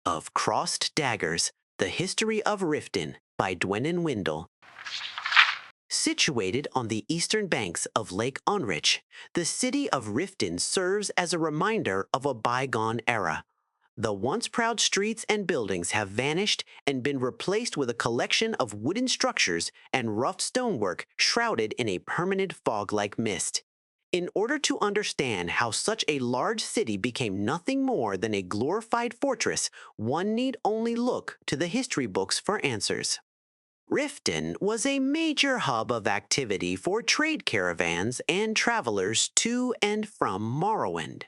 of Crossed Daggers, The History of Riften by Dwennan Windle. Situated on the eastern banks of Lake Unrich, the city of Riften serves as a reminder of a bygone era. The once proud streets and buildings have vanished and been replaced with a collection of wooden structures and rough stonework shrouded in a permanent fog-like mist. In order to understand how such a large city became nothing more than a glorified fortress, one need only look to the history books for answers. Riften was a major hub of activity for trade caravans and travelers to and from Morrowind.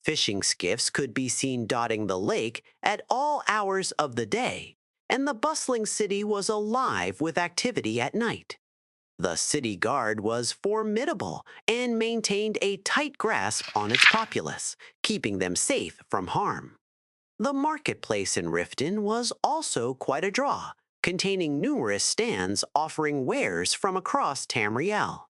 Fishing skiffs could be seen dotting the lake at all hours of the day, and the bustling city was alive with activity at night. The city guard was formidable and maintained a tight grasp on its populace, keeping them safe from harm. The marketplace in Riften was also quite a draw, containing numerous stands offering wares from across Tamriel.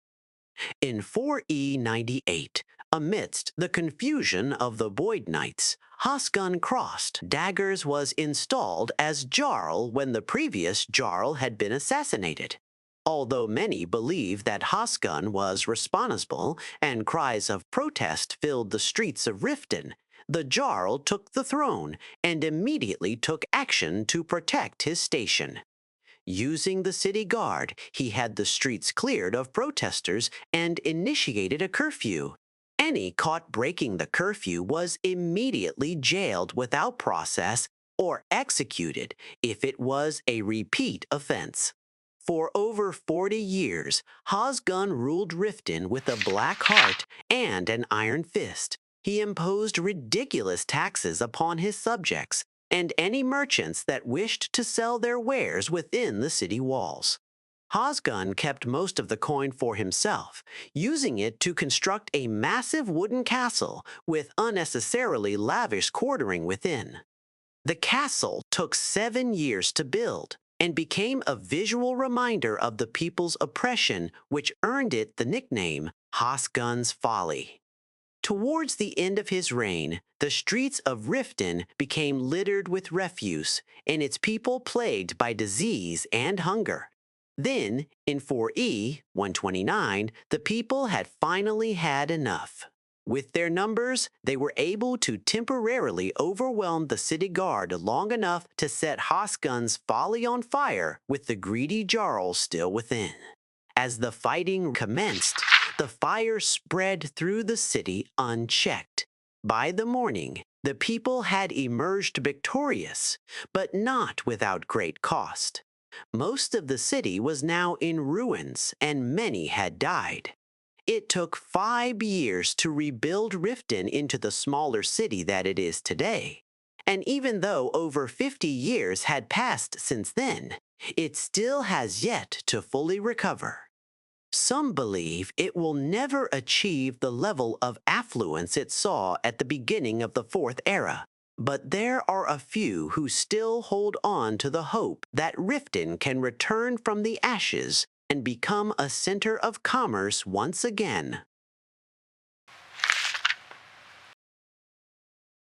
In 4E98, amidst the confusion of the Boyd Knights, Hosgun Crossed Daggers was installed as Jarl when the previous Jarl had been assassinated. Although many believe that Hosgun was responsible and cries of protest filled the streets of Riften, the Jarl took the throne and immediately took action to protect his station. Using the city guard, he had the streets cleared of protesters and initiated a curfew. Any caught breaking the curfew was immediately jailed without process or executed if it was a repeat offense. For over 40 years, Hosgun ruled Riften with a black heart and an iron fist. He imposed ridiculous taxes upon his subjects and any merchants that wished to sell their wares within the city walls. Hosgun kept most of the coin for himself, using it to construct a massive wooden castle with unnecessarily lavish quartering within. The castle took 7 years to build and became a visual reminder of the people's oppression, which earned it the nickname Hosgun's Folly. Towards the end of his reign, the streets of Riften became littered with refuse, and its people plagued by disease and hunger. Then, in 4E129, the people had finally had enough. With their numbers, they were able to temporarily overwhelm the city guard long enough to set Hosgun's Folly on fire with the greedy Jarl still within. As the fighting commenced, the fire spread through the city unchecked. By the morning, the people had emerged victorious, but not without great cost. Most of the city was now in ruins, and many had died. It took 5 years to rebuild Riften into the smaller city that it is today. And even though over 50 years had passed since then, it still has yet to fully recover. Some believe it will never achieve the level of affluence it saw at the beginning of the Fourth Era, but there are a few who still hold on to the hope that Riften can return from the ashes and become a center of commerce once again.